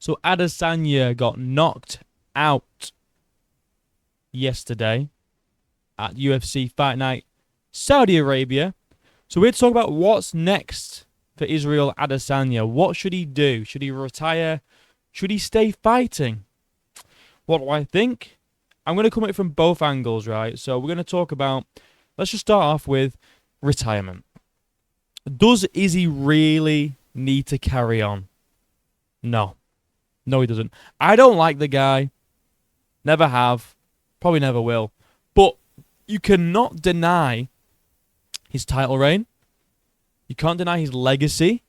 So Adesanya got knocked out yesterday at UFC Fight Night Saudi Arabia. So we're talking about what's next for Israel Adesanya. What should he do? Should he retire? Should he stay fighting? What do I think? I'm going to come at it from both angles, right? So we're going to talk about, let's just start off with retirement. Does Izzy really need to carry on? No. No, he doesn't. I don't like the guy. Never have. Probably never will. But you cannot deny his title reign. You can't deny his legacy.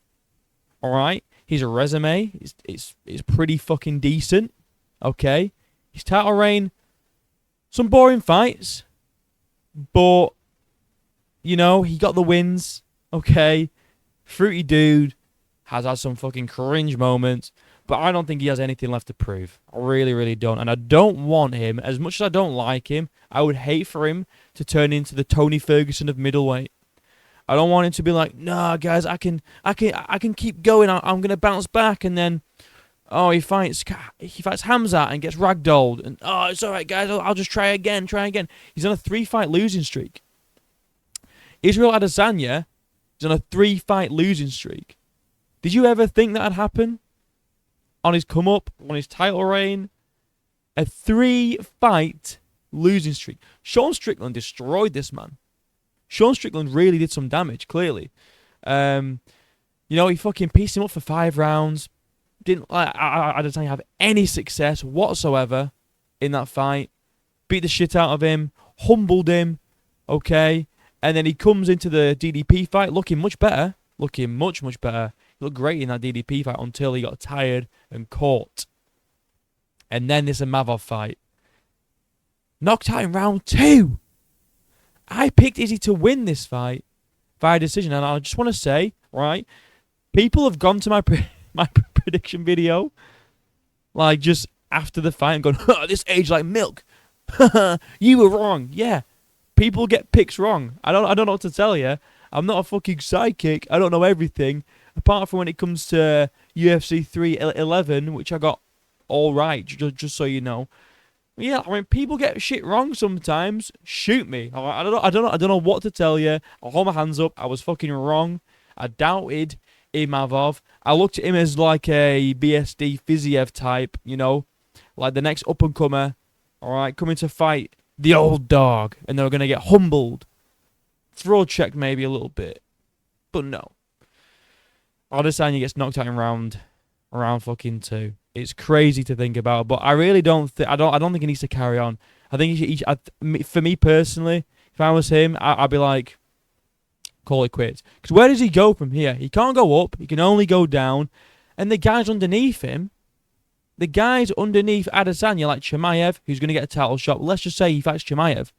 All right? His resume is pretty fucking decent. Okay? His title reign, some boring fights. But, you know, he got the wins. Okay? Fruity dude. Has had some fucking cringe moments. But I don't think he has anything left to prove. I really, really don't. And I don't want him, as much as I don't like him, I would hate for him to turn into the Tony Ferguson of middleweight. I don't want him to be like, nah, guys, I can keep going. I'm gonna bounce back, and then, oh, he fights Hamzat and gets ragdolled, and oh, it's all right, guys. I'll just try again. He's on a 3-fight losing streak. Israel Adesanya is on a 3-fight losing streak. Did you ever think that'd happen? On his come up, on his title reign, a 3-fight losing streak. Sean Strickland destroyed this man. Sean Strickland really did some damage, clearly. You know, he fucking pieced him up for 5 rounds. Didn't like Adesanya have any success whatsoever in that fight. Beat the shit out of him, humbled him, okay? And then he comes into the DDP fight looking much better. Looking much, much better. He looked great in that DDP fight until he got tired and caught. And then there's a Mavov fight. Knocked out in round 2. I picked Izzy to win this fight via decision. And I just want to say, right, people have gone to my prediction video, like just after the fight and gone, oh, this aged like milk. You were wrong. Yeah, people get picks wrong. I don't know what to tell you. I'm not a fucking sidekick. I don't know everything. Apart from when it comes to UFC 311, which I got all right, just so you know. Yeah, I mean, people get shit wrong sometimes. Shoot me. I don't know what to tell you. I'll hold my hands up. I was fucking wrong. I doubted Imavov. I looked at him as like a BSD Fiziev type, you know, like the next up and comer. All right, coming to fight the old dog, and they were gonna get humbled. Throw check maybe a little bit, but no. Adesanya gets knocked out in round fucking 2. It's crazy to think about, but I really don't think I don't think he needs to carry on. I think for me personally, if I was him, I'd be like, call it quits. Because where does he go from here? He can't go up. He can only go down, and the guys underneath him, the guys underneath Adesanya, like Chimaev, who's going to get a title shot. Let's just say he fights Chimaev.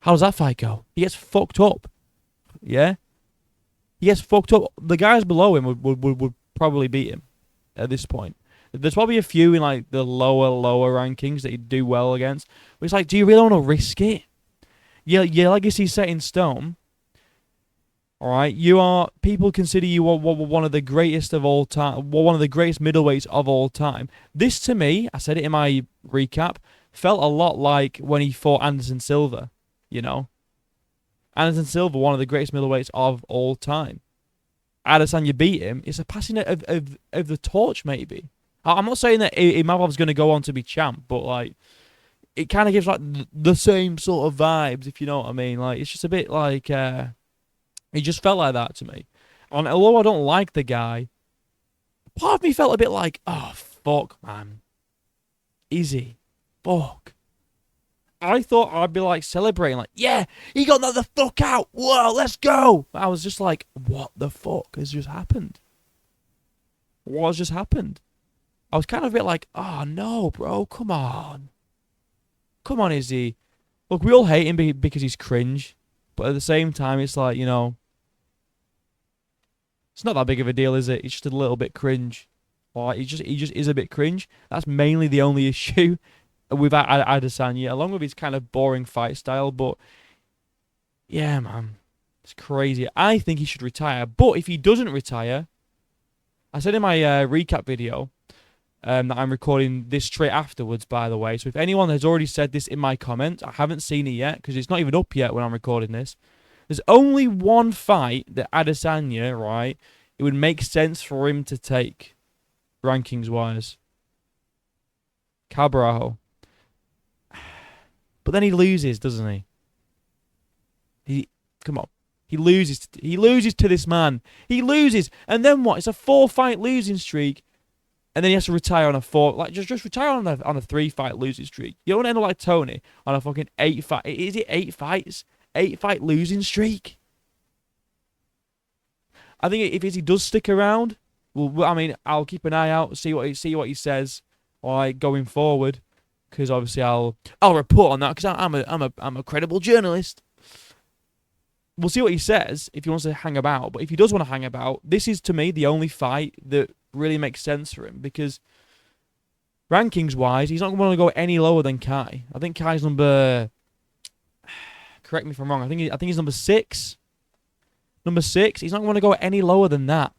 How does that fight go? He gets fucked up. Yeah? He gets fucked up. The guys below him would probably beat him at this point. There's probably a few in like the lower rankings that he'd do well against. But it's like, do you really want to risk it? Your legacy's set in stone. Alright? People consider you one of the greatest of all time, one of the greatest middleweights of all time. This to me, I said it in my recap, felt a lot like when he fought Anderson Silva. You know, Anderson Silva, one of the greatest middleweights of all time. Adesanya beat him. It's a passing of the torch, maybe. I'm not saying that Imavov's going to go on to be champ, but like, it kind of gives like the same sort of vibes, if you know what I mean. Like, it's just a bit like, it just felt like that to me. And although I don't like the guy, part of me felt a bit like, oh fuck, man, Izzy, fuck. I thought I'd be like celebrating, like, yeah, he got knocked the fuck out. Whoa, let's go. I was just like, what the fuck has just happened? What has just happened? I was kind of a bit like, oh no, bro, come on. Come on, Izzy. Look, we all hate him because he's cringe. But at the same time, it's like, you know, it's not that big of a deal, is it? It's just a little bit cringe. Like, he just is a bit cringe. That's mainly the only issue with Adesanya, along with his kind of boring fight style. But yeah, man, it's crazy. I think he should retire. But if he doesn't retire, I said in my recap video, that I'm recording this straight afterwards, by the way. So if anyone has already said this in my comments, I haven't seen it yet because it's not even up yet when I'm recording this. There's only one fight that Adesanya, right, it would make sense for him to take, rankings-wise. Cabrajo. But then he loses, doesn't he? Come on. He loses to this man. He loses. And then what? It's a 4-fight losing streak. And then he has to retire on a 4. Like, just retire on a 3-fight losing streak. You don't want to end up like Tony on a fucking 8-fight. Is it 8 fights? 8-fight losing streak. I think if Izzy does stick around, well, I mean, I'll keep an eye out, see what he says, like going forward, because obviously I'll report on that because I'm a credible journalist. We'll see what he says if he wants to hang about. But if he does want to hang about, this is to me the only fight that really makes sense for him because rankings-wise, he's not going to go any lower than Kai. I think Kai's number. Correct me if I'm wrong. I think he's number 6. Number 6. He's not going to go any lower than that.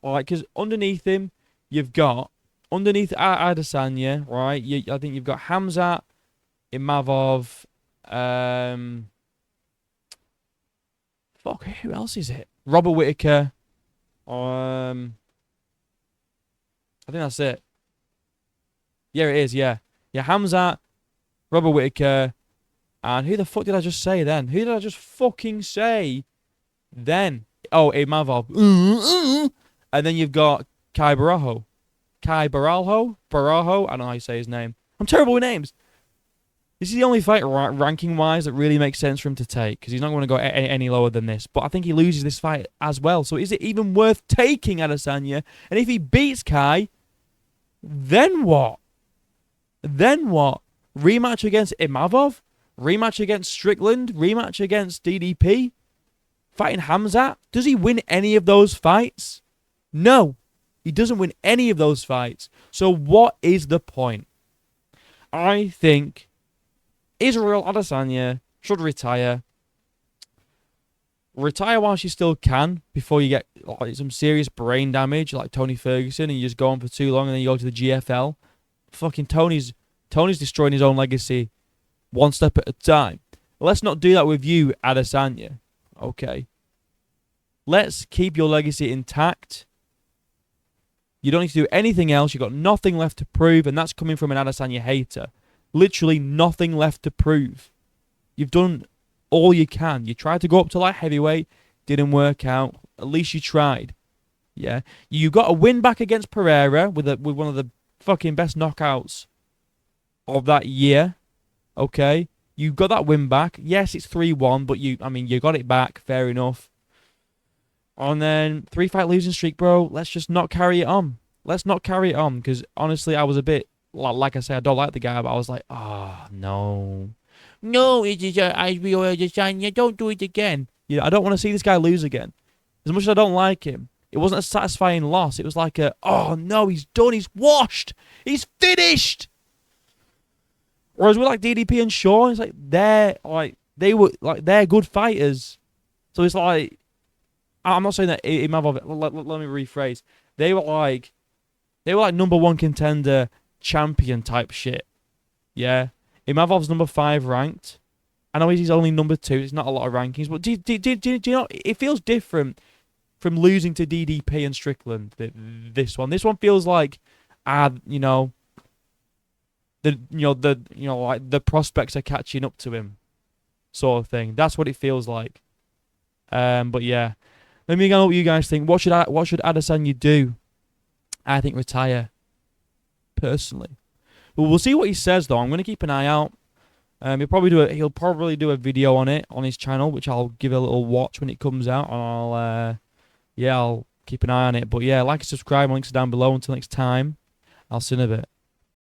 All right, because underneath him, you've got Adesanya, right? I think you've got Hamzat, Imavov. Fuck, who else is it? Robert Whittaker. I think that's it. Yeah, it is. Yeah, Hamzat, Robert Whittaker. And who the fuck did I just say then? Who did I just fucking say then? Oh, Imavov. And then you've got Kai Barajo. Barajo? I don't know how you say his name. I'm terrible with names. This is the only fight ranking-wise that really makes sense for him to take because he's not going to go any lower than this. But I think he loses this fight as well. So is it even worth taking Adesanya? And if he beats Kai, then what? Rematch against Imavov? Rematch against Strickland? Rematch against DDP? Fighting Hamzat? Does he win any of those fights? No. He doesn't win any of those fights. So what is the point? I think Israel Adesanya should retire. Retire whilst you still can before you get like, some serious brain damage like Tony Ferguson and you just go on for too long and then you go to the GFL. Fucking Tony's destroying his own legacy one step at a time. Let's not do that with you, Adesanya. Okay. Let's keep your legacy intact. You don't need to do anything else. You've got nothing left to prove, and that's coming from an Adesanya hater. Literally nothing left to prove. You've done all you can. You tried to go up to light heavyweight, didn't work out. At least you tried. Yeah, you got a win back against Pereira with one of the fucking best knockouts of that year. Okay, you got that win back. Yes, it's 3-1, but you got it back. Fair enough. And then 3-fight losing streak, bro. Let's just not carry it on. Let's not carry it on because honestly, I was a bit like I say, I don't like the guy, but I was like, no, it is Adesanya. Don't do it again. I don't want to see this guy lose again. As much as I don't like him, it wasn't a satisfying loss. It was like oh no, he's done. He's washed. He's finished. Whereas with like DDP and Shaw, it's like they're good fighters. So it's like I'm not saying that Imavov. Let me rephrase. They were like number 1 contender, champion type shit. Yeah, Imavov's number 5 ranked. I know he's only number 2. It's not a lot of rankings, but do you know? It feels different from losing to DDP and Strickland. This one feels like, the prospects are catching up to him, sort of thing. That's what it feels like. But yeah, let me know what you guys think. What should Adesanya do? I think retire, personally. But we'll see what he says though. I'm going to keep an eye out. He'll probably do a video on it on his channel, which I'll give a little watch when it comes out, and I'll keep an eye on it. But yeah, like and subscribe. Links are down below. Until next time, I'll see you in a bit.